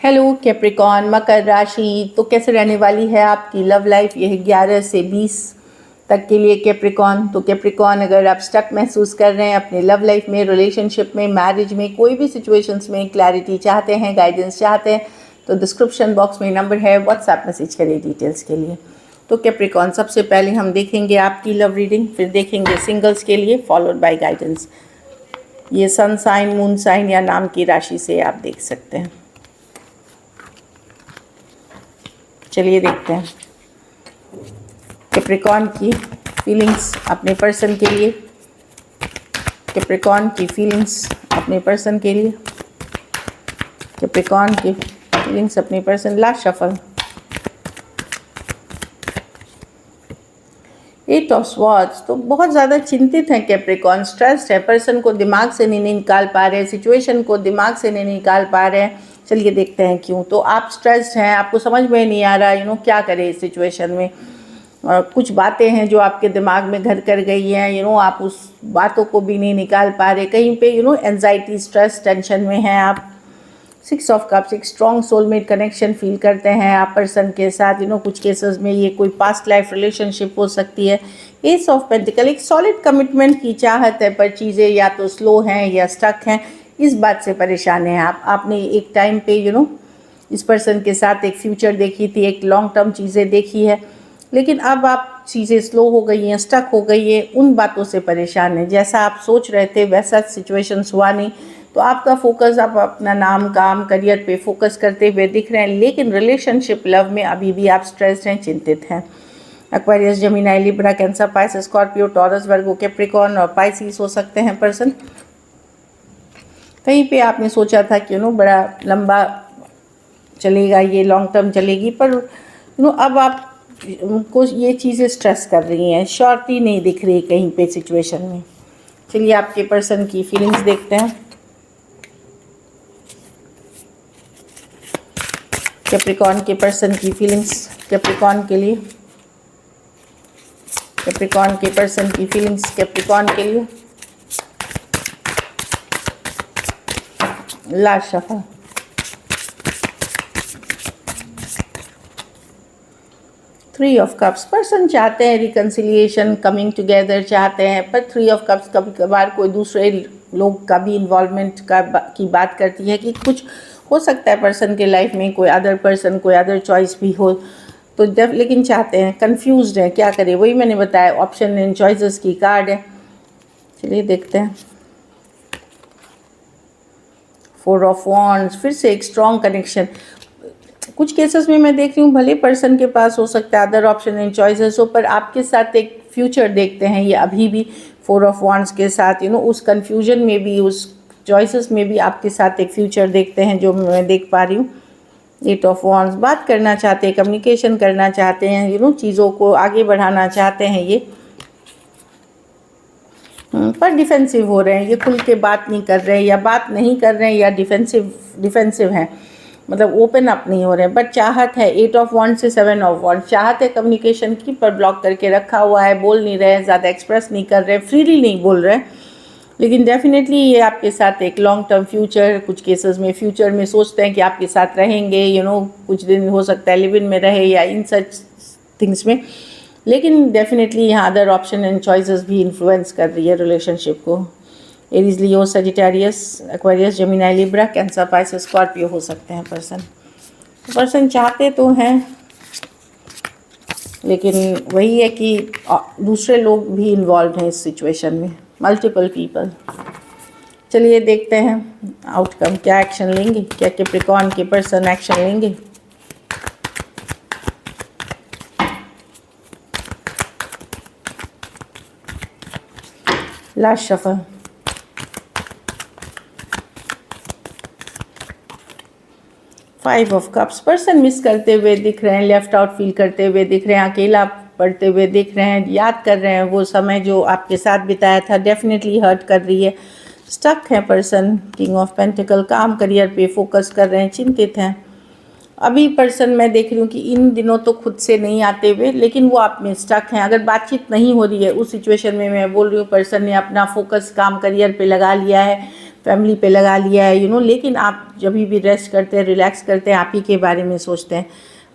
Hello Capricorn मकर राशि, तो कैसे रहने वाली है आपकी लव लाइफ यह 11 से 20 तक के लिए कैप्रिकॉन। तो कैप्रिकॉन, अगर आप स्टक महसूस कर रहे हैं अपने लव लाइफ में, रिलेशनशिप में, मैरिज में, कोई भी सिचुएशंस में क्लैरिटी चाहते हैं, गाइडेंस चाहते हैं, तो डिस्क्रिप्शन बॉक्स में नंबर है, व्हाट्सएप मैसेज करिए डिटेल्स के लिए। तो कैप्रिकॉन, सबसे पहले हम देखेंगे आपकी लव रीडिंग, फिर देखेंगे सिंगल्स के लिए, फॉलोड बाय गाइडेंस। ये सन साइन, मून साइन या नाम की राशि से आप देख सकते हैं। चलिए देखते हैं कैप्रिकॉन की फीलिंग्स अपने पर्सन के लिए, कैप्रिकॉन की फीलिंग्स अपने पर्सन के लिए, कैप्रिकॉन की फीलिंग्स अपने person. Last shuffle, 8 of swords. तो बहुत ज़्यादा चिंतित हैं कैप्रिकॉन, स्ट्रेस्ड है, पर्सन को दिमाग से नहीं निकाल पा रहे, सिचुएशन को दिमाग से नहीं निकाल पा रहे हैं। चलिए देखते हैं क्यों। तो आप स्ट्रेस्ड हैं, आपको समझ में नहीं आ रहा क्या करें इस सिचुएशन में। कुछ बातें हैं जो आपके दिमाग में घर कर गई हैं, आप उस बातों को भी नहीं निकाल पा रहे, कहीं पे एंजाइटी, स्ट्रेस, टेंशन में हैं आप। 6 ऑफ कप्स, एक स्ट्रॉन्ग सोलमेट कनेक्शन फील करते हैं आप पर्सन के साथ। कुछ केसेस में ये कोई पास्ट लाइफ रिलेशनशिप हो सकती है। एस ऑफ पेंटिकल, एक सॉलिड कमिटमेंट की चाहत है, पर चीज़ें या तो स्लो हैं या स्टक हैं, इस बात से परेशान हैं आप। आपने एक टाइम पे इस पर्सन के साथ एक फ्यूचर देखी थी, एक लॉन्ग टर्म चीज़ें देखी है, लेकिन अब आप चीज़ें स्लो हो गई हैं, स्टक हो गई है, उन बातों से परेशान हैं। जैसा आप सोच रहे थे वैसा सिचुएशंस हुआ नहीं, तो आपका फोकस, आप अपना नाम, काम, करियर पे फोकस करते हुए दिख रहे हैं, लेकिन रिलेशनशिप, लव में अभी भी आप स्ट्रेस्ड हैं, चिंतित हैं। Aquarius, Gemini, Libra, Cancer, Pisces, Scorpio, Taurus, Virgo, Capricorn और पाइसिस हो सकते हैं पर्सन। कहीं पे आपने सोचा था कि बड़ा लंबा चलेगा, ये लॉन्ग टर्म चलेगी, पर अब आप उनको ये चीज़ें स्ट्रेस कर रही हैं, श्योरिटी नहीं दिख रही कहीं पे सिचुएशन में। चलिए आपके पर्सन की फीलिंग्स देखते हैं। कैप्रिकॉन के पर्सन की फीलिंग्स कैप्रिकॉन के लिए, कैप्रिकॉन के पर्सन की फीलिंग्स कैप्रिकॉन के लिए। Last shuffle, three of cups. Person चाहते हैं रिकन्सिलिएशन, कमिंग टुगेदर चाहते हैं, पर 3 ऑफ कप्स कभी कभार कोई दूसरे लोग का भी इन्वॉल्वमेंट की बात करती है कि कुछ हो सकता है पर्सन के लाइफ में कोई अदर पर्सन, कोई अदर चॉइस भी हो, तो लेकिन चाहते हैं, कंफ्यूज्ड हैं, क्या करें। वही मैंने बताया, ऑप्शन एंड चॉइसेस की कार्ड है। चलिए देखते हैं। 4 ऑफ वॉन्ड्स, फिर से एक स्ट्रॉन्ग कनेक्शन। कुछ केसेस में मैं देख रही हूँ भले पर्सन के पास हो सकता है अदर ऑप्शन एंड चॉइसेस हो, पर आपके साथ एक फ्यूचर देखते हैं ये अभी भी 4 ऑफ वॉन्ड्स के साथ। उस कन्फ्यूजन में भी, उस चॉइसेस में भी आपके साथ एक फ्यूचर देखते हैं, जो मैं देख पा रही हूँ। 8 ऑफ वॉन्ड्स, बात करना चाहते हैं, कम्युनिकेशन करना चाहते हैं, चीज़ों को आगे बढ़ाना चाहते हैं ये, पर डिफेंसिव हो रहे हैं, ये खुल के बात नहीं कर रहे हैं, या बात नहीं कर रहे हैं, या डिफेंसिव हैं, मतलब ओपन अप नहीं हो रहे हैं। बट चाहत है, 8 ऑफ वॉन्ड से 7 ऑफ वॉन्ड, चाहत है कम्युनिकेशन की, पर ब्लॉक करके रखा हुआ है, बोल नहीं रहे, ज़्यादा एक्सप्रेस नहीं कर रहे, फ्रीली नहीं बोल रहे। लेकिन डेफिनेटली ये आपके साथ एक लॉन्ग टर्म फ्यूचर, कुछ केसेस में फ्यूचर में सोचते हैं कि आपके साथ रहेंगे, कुछ दिन हो सकता है लिव इन में रहे या इन सच थिंग्स में, लेकिन डेफिनेटली यहाँ अदर ऑप्शन एंड चॉइसेस भी इन्फ्लुएंस कर रही है रिलेशनशिप को। Aries, Leo, Sagittarius, Aquarius, Gemini, Libra, Cancer, Pisces, Scorpio हो सकते हैं पर्सन चाहते तो हैं, लेकिन वही है कि दूसरे लोग भी इन्वॉल्व हैं इस सिचुएशन में, मल्टीपल पीपल। चलिए देखते हैं आउटकम, क्या एक्शन लेंगे, क्या कैप्रिकॉन के पर्सन एक्शन लेंगे। Last shuffle, five of cups. Person miss करते हुए दिख रहे हैं, लेफ्ट आउट फील करते हुए दिख रहे हैं, अकेला पढ़ते हुए दिख रहे हैं, याद कर रहे हैं वो समय जो आपके साथ बिताया था, डेफिनेटली हर्ट कर रही है। स्टक है पर्सन, किंग ऑफ पेंटिकल, काम करियर पे फोकस कर रहे हैं, चिंतित हैं। अभी पर्सन मैं देख रही हूँ कि इन दिनों तो खुद से नहीं आते हुए, लेकिन वो आप में स्टक हैं। अगर बातचीत नहीं हो रही है उस सिचुएशन में, मैं बोल रही हूँ पर्सन ने अपना फोकस काम करियर पे लगा लिया है, फैमिली पे लगा लिया है, लेकिन आप जब भी रेस्ट करते हैं, रिलैक्स करते हैं, आप ही के बारे में सोचते हैं।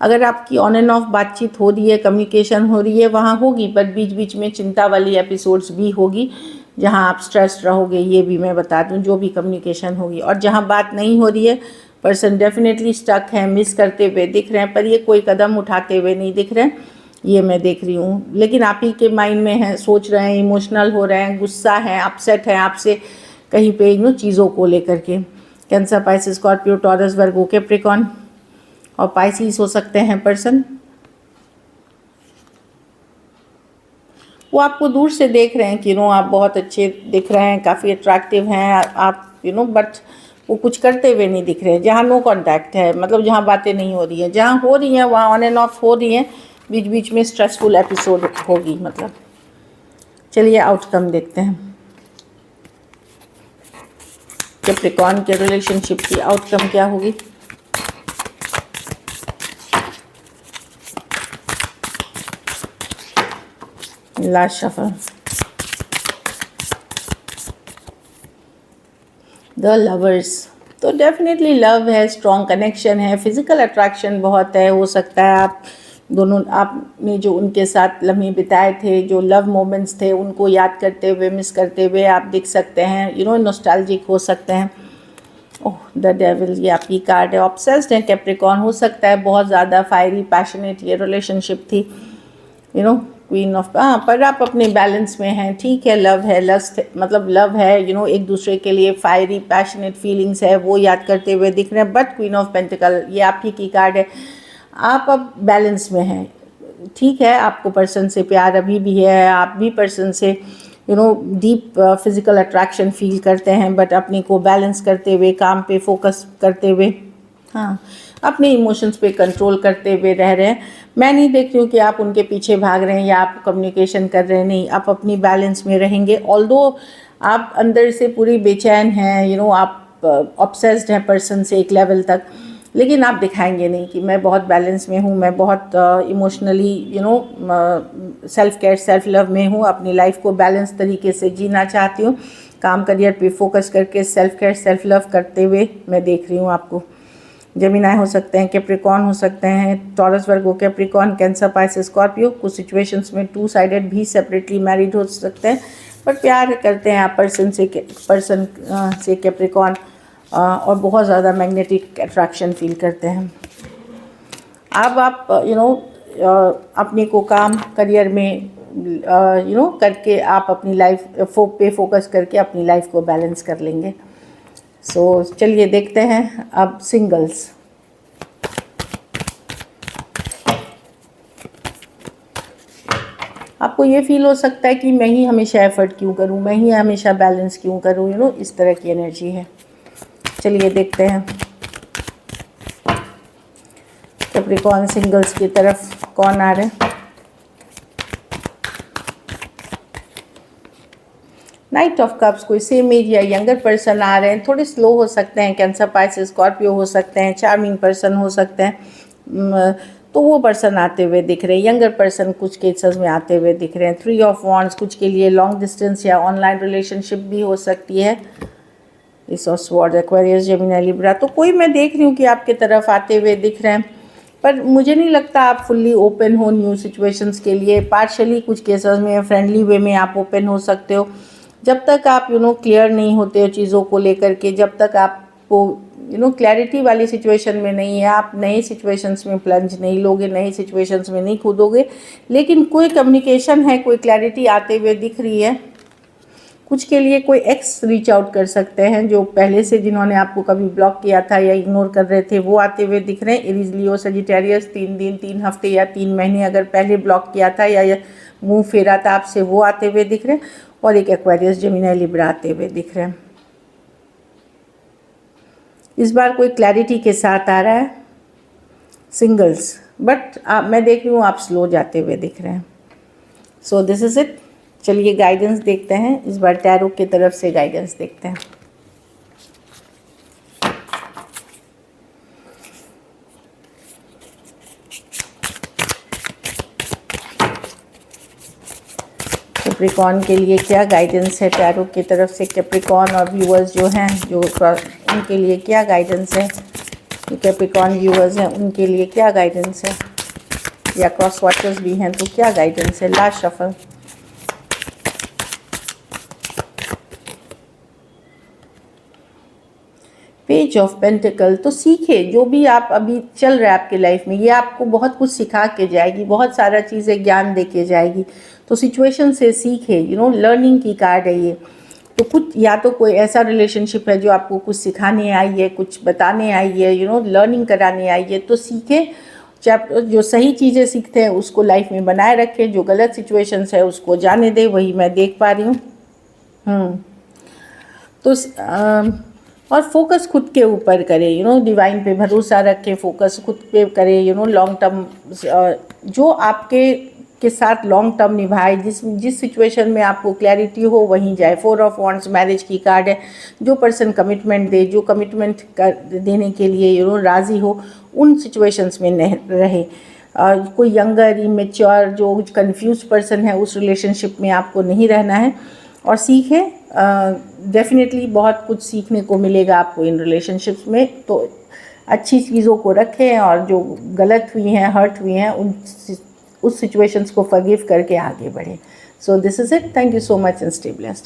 अगर आपकी ऑन एंड ऑफ बातचीत हो रही है, कम्युनिकेशन हो रही है, वहाँ होगी, बट बीच बीच में चिंता वाली एपिसोड्स भी होगी जहाँ आप स्ट्रेस्ड रहोगे, ये भी मैं बता दूँ, जो भी कम्युनिकेशन होगी। और जहाँ बात नहीं हो रही है, पर्सन डेफिनेटली स्टक है, मिस करते हुए दिख रहे हैं, पर ये कोई कदम उठाते हुए नहीं दिख रहे हैं, ये मैं देख रही हूँ। लेकिन आप ही के माइंड में है, सोच रहे हैं, इमोशनल हो रहे हैं, गुस्सा है, अपसेट है आपसे कहीं पे चीज़ों को लेकर के। Cancer, Pisces, Scorpio, Taurus, Virgo, Capricorn और पाइसिस हो सकते हैं पर्सन। वो आपको दूर से देख रहे हैं कि आप बहुत अच्छे दिख रहे हैं, काफ़ी अट्रैक्टिव हैं आप, बट वो कुछ करते हुए नहीं दिख रहे हैं। जहाँ नो कांटेक्ट है, मतलब जहाँ बातें नहीं हो रही हैं, जहाँ हो रही हैं वहाँ ऑन एंड ऑफ हो रही हैं, बीच बीच में स्ट्रेसफुल एपिसोड होगी मतलब। चलिए आउटकम देखते हैं कैप्रिकॉर्न के रिलेशनशिप की आउटकम क्या होगी। Last shuffle, the lovers. तो डेफिनेटली लव है, स्ट्रॉन्ग कनेक्शन है, फिजिकल अट्रैक्शन बहुत है। हो सकता है आप दोनों, आपने जो उनके साथ लम्हे बिताए थे, जो लव मोमेंट्स थे, उनको याद करते हुए, मिस करते हुए आप दिख सकते हैं, नॉस्टैल्जिक हो सकते हैं। ओह, द डेविल, ये आपकी कार्ड है। ऑब्सेस्ड है कैप्रिकॉर्न, हो सकता है बहुत ज़्यादा फायरी पैशनेट ये रिलेशनशिप थी, क्वीन ऑफ, पर आप अपने बैलेंस में हैं, ठीक है। लव है, लस्ट मतलब लव है, एक दूसरे के लिए फायरी पैशनेट फीलिंग्स है, वो याद करते हुए दिख रहे हैं। बट क्वीन ऑफ पेंटिकल, ये आप ही की कार्ड है। आप अब बैलेंस में हैं, ठीक है। आपको पर्सन से प्यार अभी भी है, आप भी पर्सन से डीप फिजिकल अट्रैक्शन फील करते हैं, बट अपने को बैलेंस करते हुए, काम पे फोकस करते हुए, हाँ, अपने इमोशंस पे कंट्रोल करते हुए रह रहे हैं। मैं नहीं देख रही हूँ कि आप उनके पीछे भाग रहे हैं या आप कम्युनिकेशन कर रहे हैं, नहीं, आप अपनी बैलेंस में रहेंगे। ऑल्दो आप अंदर से पूरी बेचैन हैं, आप ऑब्सेस्ड हैं पर्सन से एक लेवल तक, लेकिन आप दिखाएंगे नहीं कि मैं बहुत बैलेंस में हूँ, मैं बहुत emotionally self care, self love में हूँ, अपनी लाइफ को बैलेंस तरीके से जीना चाहती हूँ, काम करियर पे फोकस करके सेल्फ केयर, सेल्फ लव करते हुए मैं देख रही हूँ आपको। जेमिनाई हो सकते हैं, कैप्रिकॉर्न हो सकते हैं, taurus, Virgo, Capricorn, cancer, Pisces, Scorpio. कुछ सिचुएशंस में टू साइडेड भी सेपरेटली मैरिड हो सकते हैं, पर प्यार करते हैं आप पर्सन से कैप्रिकॉर्न, और बहुत ज़्यादा मैग्नेटिक अट्रैक्शन फील करते हैं। अब आप अपने को काम करियर में करके आप अपनी लाइफ पे फोकस करके अपनी लाइफ को बैलेंस कर लेंगे। सो चलिए देखते हैं अब सिंगल्स। आपको ये फील हो सकता है कि मैं ही हमेशा एफर्ट क्यों करूं, मैं ही हमेशा बैलेंस क्यों करूं, इस तरह की एनर्जी है। चलिए देखते हैं कैप्रिकॉर्न सिंगल्स की तरफ कौन आ रहे हैं। नाइट ऑफ कप्स, कोई सेम एज या यंगर पर्सन आ रहे हैं, थोड़े स्लो हो सकते हैं, कैंसर, पाइसेस, स्कॉर्पियो हो सकते हैं, चार्मिंग पर्सन हो सकते हैं, तो वो पर्सन आते हुए दिख रहे हैं। यंगर पर्सन कुछ केसेस में आते हुए दिख रहे हैं। 3 ऑफ वॉन्ड्स, कुछ के लिए लॉन्ग डिस्टेंस या ऑनलाइन रिलेशनशिप भी हो सकती है। इस of swords, Aquarius, Gemini, Libra, तो कोई मैं देख रही हूँ कि आपके तरफ आते हुए दिख रहे हैं, पर मुझे नहीं लगता आप फुल्ली ओपन हो न्यू सिचुएशंस के लिए। पार्शली कुछ केसेस में फ्रेंडली वे में आप ओपन हो सकते हो। जब तक आप क्लियर नहीं होते हो चीज़ों को लेकर के, जब तक आपको क्लैरिटी वाली सिचुएशन में नहीं है, आप नई सिचुएशंस में प्लंज नहीं लोगे, नई सिचुएशंस में नहीं कूदोगे। लेकिन कोई कम्युनिकेशन है, कोई क्लैरिटी आते हुए दिख रही है। कुछ के लिए कोई एक्स रीच आउट कर सकते हैं, जो पहले से जिन्होंने आपको कभी ब्लॉक किया था या इग्नोर कर रहे थे, वो आते हुए दिख रहे हैं। एरीज, लियो, सजिटेरियस, 3 दिन, 3 हफ्ते या 3 महीने अगर पहले ब्लॉक किया था या मुंह फेरा था आपसे, वो आते हुए दिख रहे हैं। और एक एक्वेरियस, जेमिनी, लिब्रा आते हुए दिख रहे हैं। इस बार कोई क्लैरिटी के साथ आ रहा है सिंगल्स, बट मैं देख रही हूँ आप स्लो जाते हुए दिख रहे हैं। So this is it. चलिए गाइडेंस देखते हैं, इस बार टैरो की तरफ से गाइडेंस देखते हैं। कैप्रिकॉर्न के लिए क्या गाइडेंस है टैरो की तरफ से, कैप्रिकॉर्न और व्यूअर्स जो हैं जो उनके लिए क्या गाइडेंस है, जो कैप्रिकॉर्न व्यूअर्स हैं उनके लिए क्या गाइडेंस है, या क्रॉस वॉचर्स भी हैं तो क्या गाइडेंस है। Last shuffle. Page of pentacle. तो सीखे जो भी आप अभी चल रहा है आपके लाइफ में, ये आपको बहुत कुछ सिखा के जाएगी, बहुत सारा चीज़ें ज्ञान दे के जाएगी। तो सिचुएशन से सीखे, लर्निंग की कार्ड है ये। तो कुछ या तो कोई ऐसा रिलेशनशिप है जो आपको कुछ सिखाने आई है, कुछ बताने आई है, लर्निंग कराने आई है। तो सीखे, जो सही चीज़ें सीखते हैं उसको लाइफ में बनाए रखें, जो गलत सिचुएशंस है उसको जाने दे, वही मैं देख पा रही हूँ। तो और फोकस खुद के ऊपर करें, डिवाइन पे भरोसा रखें, फोकस खुद पे करें, लॉन्ग टर्म जो आपके साथ लॉन्ग टर्म निभाए, जिस सिचुएशन में आपको क्लैरिटी हो वहीं जाए। 4 ऑफ वॉन्ड्स मैरिज की कार्ड है। जो पर्सन कमिटमेंट दे, जो कमिटमेंट देने के लिए राज़ी हो, उन सिचुएशंस में नहीं रहे। कोई यंगर इमेच्योर जो कंफ्यूज पर्सन है उस रिलेशनशिप में आपको नहीं रहना है। और सीखें, डेफिनेटली बहुत कुछ सीखने को मिलेगा आपको इन रिलेशनशिप्स में। तो अच्छी चीज़ों को रखें और जो गलत हुई हैं, हर्ट हुई हैं, उस सिचुएशंस को फॉरगिव करके आगे बढ़ें। So this is it. Thank you so much and stay blessed.